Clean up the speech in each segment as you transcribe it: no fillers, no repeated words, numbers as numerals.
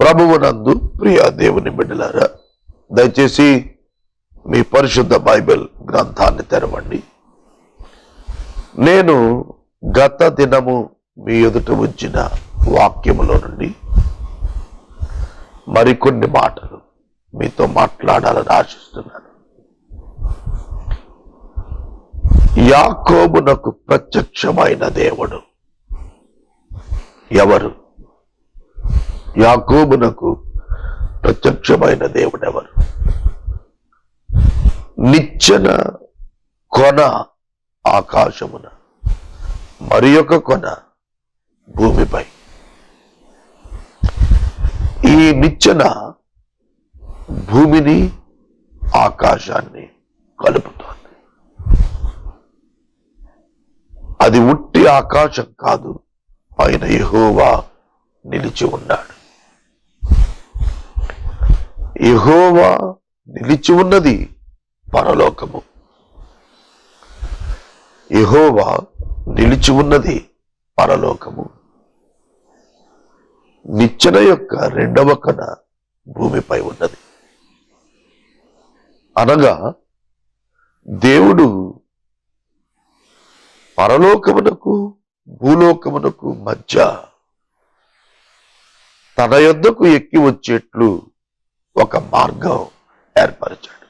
ప్రభువునందు ప్రియ దేవుని బిడ్డలారా, దయచేసి మీ పరిశుద్ధ బైబిల్ గ్రంథాన్ని తెరవండి. నేను గత దినము మీ ఎదుట ఉంచిన వాక్యములో నుండి మరికొన్ని మాటలు మీతో మాట్లాడాలని ఆశిస్తున్నాను. యాకోబునకు ప్రత్యక్షమైన దేవుడు ఎవరు? యాకోబునకు ప్రత్యక్షమైన దేవుడు ఎవరు? నిచ్చెన కొన ఆకాశమున, మరి ఒక కొన భూమిపై. ఈ నిచ్చెన భూమిని ఆకాశాన్ని కలుపుతోంది. అది ఉట్టి ఆకాశం కాదు, పైన యెహోవా నిలిచి ఉన్నాడు. యెహోవా నిలిచి ఉన్నది పరలోకము. యెహోవా నిలిచి ఉన్నది పరలోకము. నిచ్చెన యొక్క రెండవ కొన భూమిపై ఉన్నది. అనగా దేవుడు పరలోకమునకు భూలోకమునకు మధ్య తన యొద్దకు ఎక్కి వచ్చేట్లు ఒక మార్గం ఏర్పరిచాడు.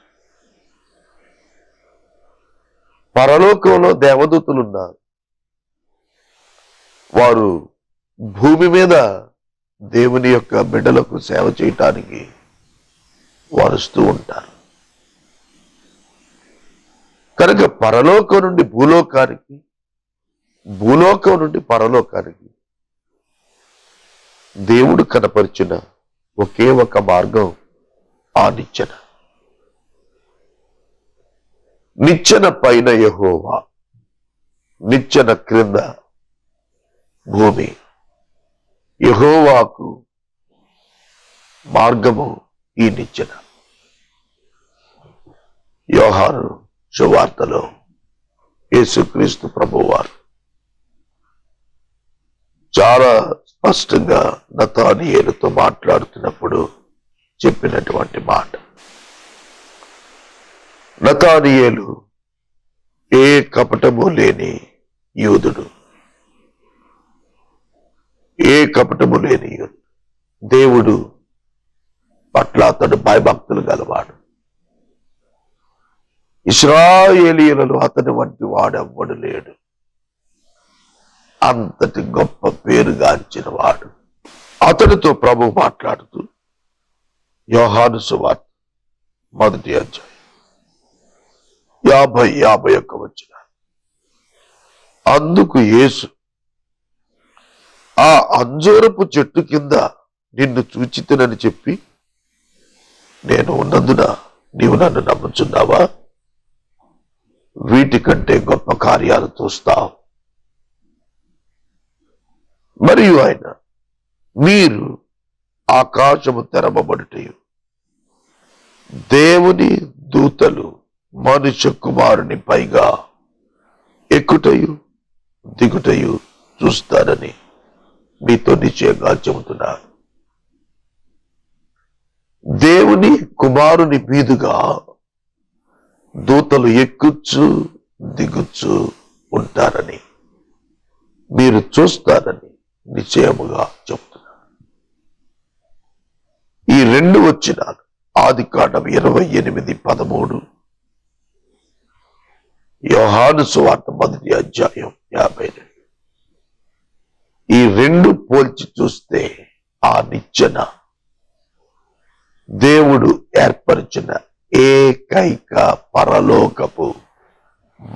పరలోకంలో దేవదూతలు ఉన్నారు. వారు భూమి మీద దేవుని యొక్క బిడ్డలకు సేవ చేయటానికి వరుస్తూ ఉంటారు. కనుక పరలోకం నుండి భూలోకానికి, భూలోకం నుండి పరలోకానికి దేవుడు కనపరిచిన ఒకే ఒక మార్గం ఆ నిచ్చెన. నిచ్చెన పైన యెహోవా, నిచ్చెన క్రింద భూమి. యెహోవాకు మార్గము ఈ నిచ్చెన. యోహాను సువార్తలో యేసుక్రీస్తు ప్రభువారు చాలా స్పష్టంగా నతానీయేలుతో మాట్లాడుతున్నప్పుడు చెప్పినటువంటి మాట. నతానీయేలు ఏ కపటము లేని యూదుడు, ఏ కపటము లేని యూదుడు. దేవుడు పట్ల అతడు భయభక్తులు గలవాడు. ఇశ్రాయేలీయులలో అతని వంటి వాడెవ్వడు లేడు. అంతటి గొప్ప పేరుగాంచిన వాడు. అతడితో ప్రభు మాట్లాడుతూ యోహాను సువార్త 1వ అధ్యాయం 50-51 వచనాలు. అందుకు యేసు, ఆ అంజూరపు చెట్టు కింద నిన్ను చూచితినని చెప్పి నేను ఉన్నందున నీవు నన్ను నమ్ముచున్నావా? వీటికంటే గొప్ప కార్యాలు చూస్తావు. మరియు ఆయన, మీరు ఆకాశము తెరవబడుటయు, దేవుని దూతలు మనుష్య కుమారుని పైగా ఎక్కుటయు దిగుటయు చూస్తారని మీతో నిశ్చయంగా చెబుతున్నాను. దేవుని కుమారుని మీదుగా దూతలు ఎక్కుచ్చు దిగుచ్చు ఉంటారని మీరు చూస్తారని నిశ్చయముగా చెబుతున్నారు. ఈ 2 వచనాలు ఆదికాండం 28-13, యోహాను సువార్త 1వ అధ్యాయం 52. ఈ 2 పోల్చి చూస్తే ఆ నిచ్చెన దేవుడు ఏర్పరిచిన ఏకైక పరలోకపు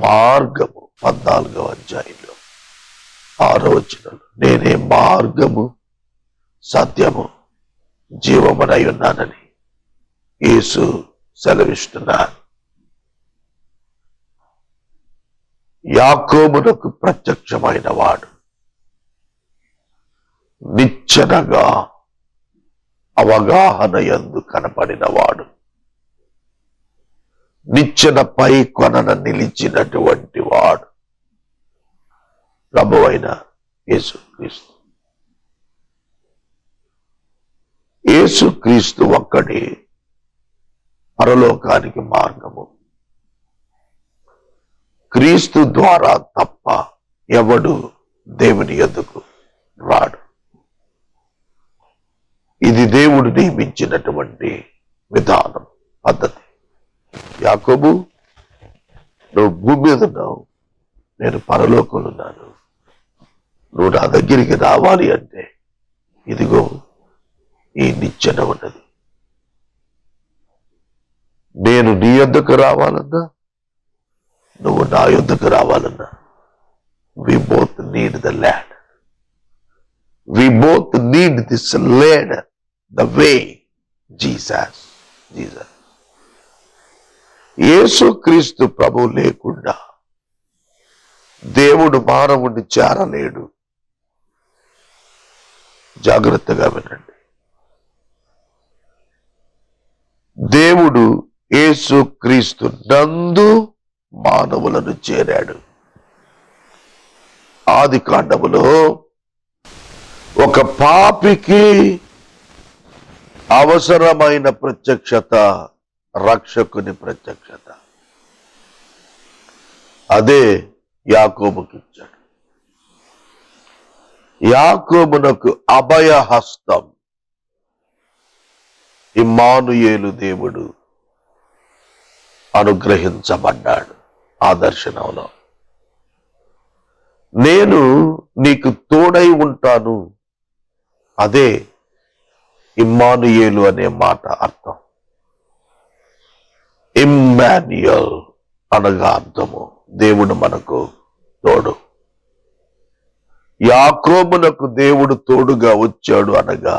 మార్గము. 14వ అధ్యాయంలో 6వ వచనంలో, నేనే మార్గము సత్యము జీవమునై ఉన్నానని యేసు సెలవిస్తున్నారు. యాకోబునకు ప్రత్యక్షమైన వాడు నిచ్చెనగా అవగాహన యందు కనపడిన వాడు, నిచ్చెన పై కొనన నిలిచినటువంటి వాడు ప్రభువైన యేసుక్రీస్తు. యేసుక్రీస్తు ఒక్కడే పరలోకానికి మార్గము. క్రీస్తు ద్వారా తప్ప ఎవడు దేవుని యొద్దకు రాడు. ఇది దేవుడు నియమించినటువంటి విధానం, పద్ధతి. యాకోబు, నువ్వు భూమి మీద ఉన్నావు, నేను పరలోకంలో ఉన్నాను. నువ్వు నా దగ్గరికి రావాలి అంటే ఇదిగో ఈ నిచ్చెన ఉన్నది. నేను నీ యొద్దకు రావాలన్నా, నువ్వు నా యొద్దకు రావాలన్నా, we both need the ladder. We both need this ladder, the way Jesus. యేసుక్రీస్తు ప్రభువు లేకుండా దేవుడు మానవుడిని చేరలేడు. జాగ్రత్తగా వినండి. దేవుడు యేసుక్రీస్తు నందు మానవులను చేరాడు. ఆది కాండములో ఒక పాపికి అవసరమైన ప్రత్యక్షత రక్షకుని ప్రత్యక్షత. అదే యాకోబుకి ఇచ్చాడు. యాకోబునకు అభయహస్తం ఇమ్మానుయేలు దేవుడు అనుగ్రహించబడ్డాడు. ఆ దర్శనంలో నేను నీకు తోడై ఉంటాను, అదే ఇమ్మానుయేలు అనే మాట అర్థం. ఇమ్మాన్యుయల్ అనగా అర్థము దేవుడు మనకు తోడు. యాకోబునకు దేవుడు తోడుగా వచ్చాడు అనగా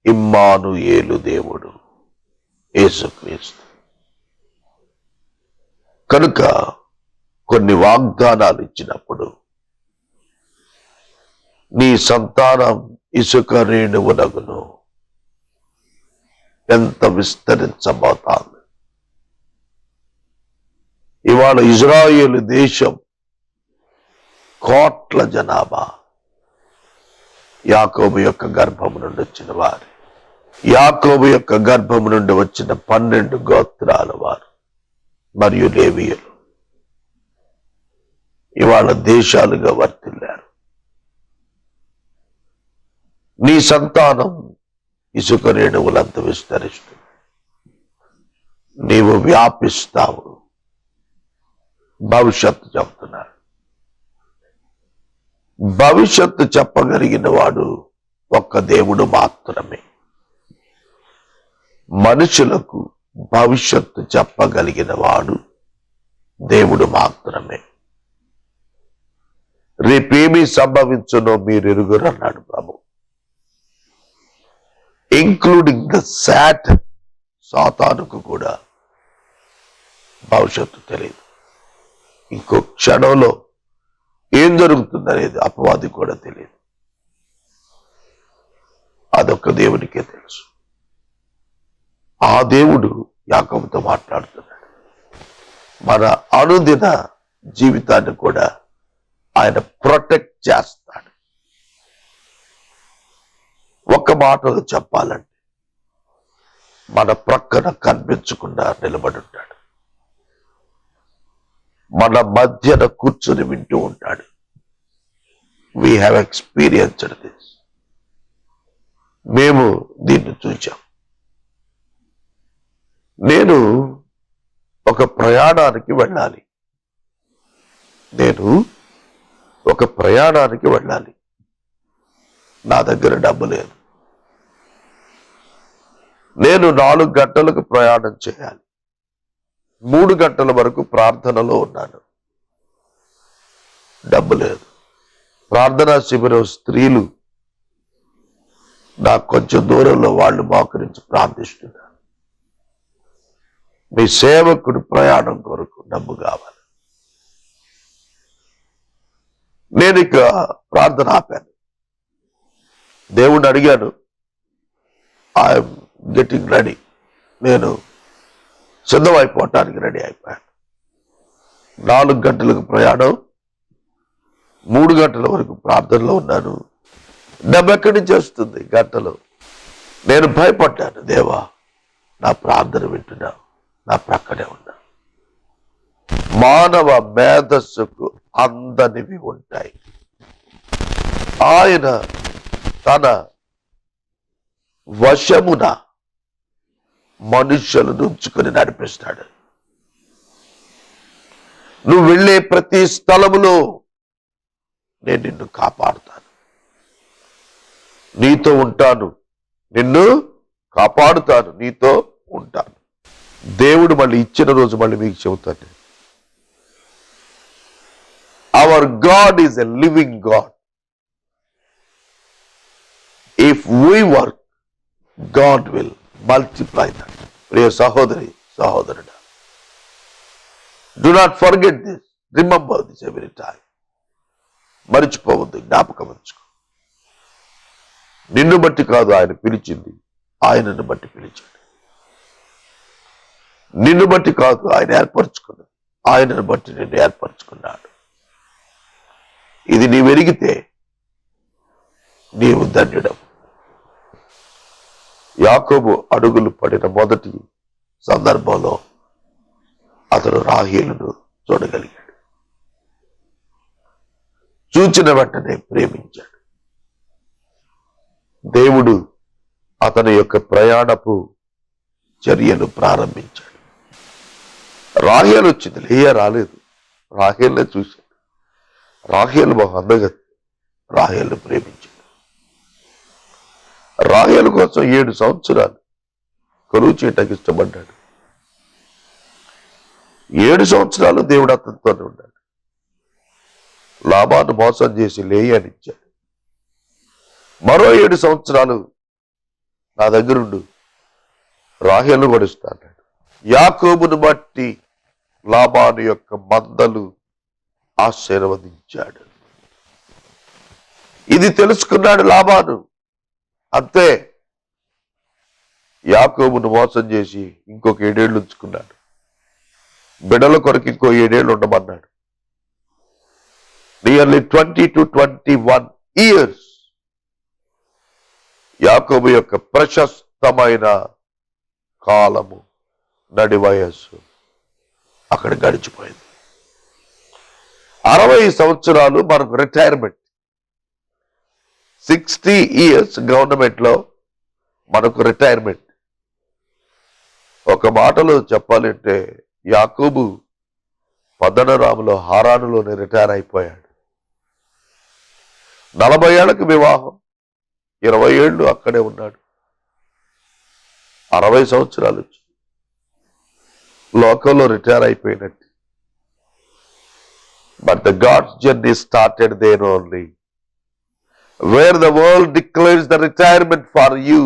ఇమ్మానుయేలు దేవుడు యేసుక్రీస్తు. కనుక కొన్ని వాగ్దానాలు ఇచ్చినప్పుడు నీ సంతానం ఇసుక రేణువునగును, ఎంత విస్తరించబోతాంది. ఇవాళ ఇజ్రాయేలు దేశం కోట్ల జనాభా యాకోబు యొక్క గర్భము నుండి వచ్చిన వారు. యాకోబు యొక్క గర్భము నుండి వచ్చిన 12 గోత్రాల వారు మరియు లేవీయులు ఇవాళ దేశాలుగా వర్తిల్లారు. నీ సంతానం ఇసుక రేణువులంత విస్తరిస్తుంది. నీవు వ్యాపిస్తావు. భవిష్యత్తు చెప్తున్నారు. భవిష్యత్తు చెప్పగలిగిన వాడు ఒక్క దేవుడు మాత్రమే. మనుషులకు భవిష్యత్తు చెప్పగలిగిన వాడు దేవుడు మాత్రమే. రేపేమీ సంభవించునో మీరు ఎరుగురు అన్నాడు ప్రభు. ఇంక్లూడింగ్ ద సాతానుకు కూడా భవిష్యత్తు తెలియదు. ఇంకో క్షణంలో ఏం జరుగుతుందనేది అపవాది కూడా తెలియదు. అదొక్క దేవునికే తెలుసు. ఆ దేవుడు యాకోబుతో మాట్లాడుతున్నాడు. మన అనుదిన జీవితాన్ని కూడా ఆయన ప్రొటెక్ట్ చేస్తాడు. ఒక్క మాటలో చెప్పాలంటే మన ప్రక్కన కనిపించకుండా నిలబడి ఉంటాడు. మన మధ్యన కూర్చొని వింటూ ఉంటాడు. We have experienced this. మేము దీన్ని చూచాం. నేను ఒక ప్రయాణానికి వెళ్ళాలి. నా దగ్గర డబ్బు లేదు. నేను 4 గంటలకు ప్రయాణం చేయాలి. 3 గంటల వరకు ప్రార్థనలో ఉన్నాను. డబ్బు లేదు. ప్రార్థనా శిబిరం స్త్రీలు నాకు కొంచెం దూరంలో వాళ్ళు మోకరించి ప్రార్థిస్తున్నారు. మీ సేవకుడు ప్రయాణం కొరకు డబ్బు కావాలి. నేను ఇక ప్రార్థన ఆపాను. దేవుణ్ణి అడిగాను, ఐఎమ్ గెటింగ్ రెడీ. నేను సిద్ధమైపోవటానికి రెడీ అయిపోయాను. 4 గంటలకు ప్రయాణం, 3 గంటల వరకు ప్రార్థనలో ఉన్నాను. డబ్బు ఎక్కడి నుంచి వస్తుంది? గంటలో నేను భయపడ్డాను. దేవా, నా ప్రార్థన వింటున్నావు, నా ప్రక్కనే ఉన్నా. మానవ మేధస్సుకు అందనివి ఉంటాయి. ఆయన తన వశమున మనుషులను ఉంచుకొని నడిపిస్తాడు. నువ్వు వెళ్ళే ప్రతి స్థలములో నేను నిన్ను కాపాడుతాను, నీతో ఉంటాను, నిన్ను కాపాడుతాను, నీతో ఉంటాను. దేవుడు మళ్ళీ ఇచ్చిన రోజు మళ్ళీ మీకు చెబుతాను. Our God is a living God. If we work, God will multiply that. ప్రియ సహోదరి, సహోదరుడా, do not forget this. Remember this every time. మరిచిపోవద్దు, జ్ఞాపకం ఉంచుకో. నిన్ను బట్టి కాదు ఆయన పిలిచింది, ఆయనను బట్టి పిలిచాడు. నిన్ను బట్టి కాదు ఆయన ఏర్పరచుకున్నది, ఆయనను బట్టి నిన్ను ఏర్పరచుకున్నాడు. ఇది నీవు ఎరిగితే నీవు ధన్యుడవు. యాకోబు అడుగులు పడిన మొదటి సందర్భంలో అతడు రాహేలును చూడగలిగాడు. చూచిన వెంటనే ప్రేమించాడు. దేవుడు అతని యొక్క ప్రయాణపు చర్యను ప్రారంభించాడు. రాహేలు వచ్చింది, లేయా రాలేదు. రాహేల్నే చూశాడు. రాహేలు బహు అందగతి. రాహేలును ప్రేమించాడు. రాహేలు కోసం 7 సంవత్సరాలు కొలువు చేయటానికి ఇష్టపడ్డాడు. 7 సంవత్సరాలు దేవుడు అతనితోనే ఉన్నాడు. లాబాను మోసం చేసి లేయానిచ్చాడు. మరో 7 సంవత్సరాలు నా దగ్గరుండు, రాహేలు కూడా ఇస్తాడు. యాకోబును బట్టి లాబాను యొక్క మందలు ఆశీర్వదించాడు. ఇది తెలుసుకున్నాడు లాబాను. అంతే, యాకోబును మోసం చేసి ఇంకొక 7 ఏళ్ళు ఉంచుకున్నాడు. బిడ్డల కొరకు ఇంకో 7 ఏళ్ళు ఉండమన్నాడు. నియర్లీ 20 to 21 years యాకోబు యొక్క ప్రశస్తమైన కాలము, నడి వయస్సు అక్కడ గడిచిపోయింది. 60 సంవత్సరాలు మనకు రిటైర్మెంట్. 60 years గవర్నమెంట్ లో మనకు రిటైర్మెంట్. ఒక మాటలో చెప్పాలంటే యాకోబు పద్దనరాములో హారానులోనే రిటైర్ అయిపోయాడు. 40 ఏళ్లకు వివాహం, 20 ఏళ్ళు అక్కడే ఉన్నాడు. 60 సంవత్సరాలు వచ్చి లోకంలో రిటైర్ అయిపోయినట్టు. But the god's journey started there only. Where the world declares the retirement for you,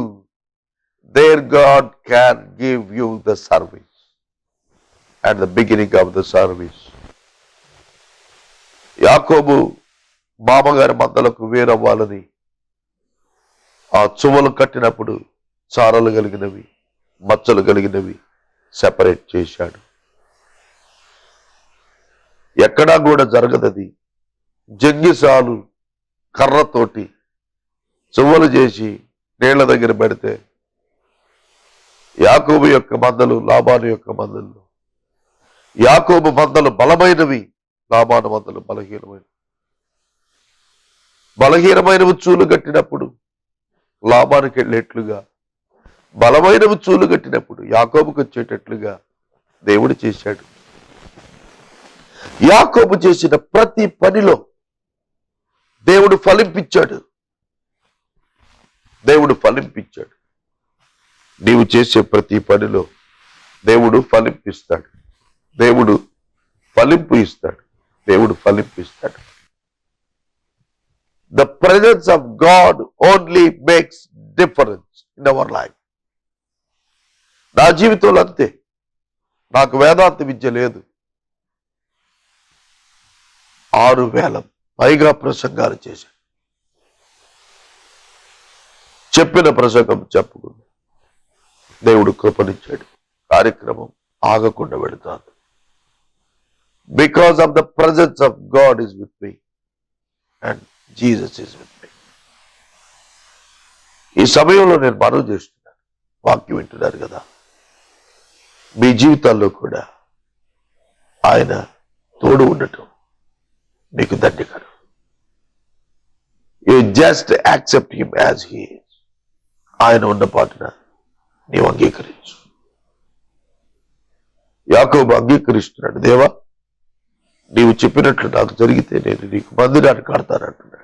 there god can give you the service at the beginning of the service. యాకోబు మామగారి మందలకు వేరవ్వాలని ఆ చువ్వలు కట్టినప్పుడు చారలు కలిగినవి, మచ్చలు కలిగినవి సెపరేట్ చేశాడు. ఎక్కడా కూడా జరగదది. జంగిసాలు కర్రతోటి చువ్వలు చేసి నీళ్ల దగ్గర పెడితే యాకోబు యొక్క మందలు, లాబాను యొక్క మందలు, యాకోబు మందలు బలమైనవి, లాబాను మందలు బలహీనమైనవి. బలహీనమైనవి చూలు కట్టినప్పుడు లాబానికి వెళ్ళేట్లుగా, బలమైనవి చూలు కట్టినప్పుడు యాకోబుకు వచ్చేటట్లుగా దేవుడు చేశాడు. యాకోబు చేసిన ప్రతి పనిలో దేవుడు ఫలింపించాడు. దేవుడు ఫలింపించాడు. నీవు చేసే ప్రతి పనిలో దేవుడు ఫలింపిస్తాడు. దేవుడు ఫలింపు ఇస్తాడు. దేవుడు ఫలింపిస్తాడు. The presence of God only makes difference in our life. నా జీవితంలో అంతే. నాకు వేదాంత విద్య లేదు. 6,000 పైగా ప్రసంగాలు చేశాను. చెప్పిన ప్రసంగం చెప్పుకుంది. దేవుడు కృపనిచ్చాడు. కార్యక్రమం ఆగకుండా వెళుతాను. Because of the presence of God is with me and Jesus is with me. ఈ సమయంలో నేను మనవి చేస్తున్నాను, వాక్యం వింటున్నారు కదా, మీ జీవితాల్లో కూడా ఆయన తోడు ఉండటం మీకు ధన్యకరం. You just accept him as he is. ఆయన ఉన్న పాటున నీవు అంగీకరించు. యాకోబు అంగీకరిస్తున్నాడు, దేవా నీవు చెప్పినట్లు నాకు జరిగితే నేను నీకు మందిరాన్ని కడతానంటున్నాడు.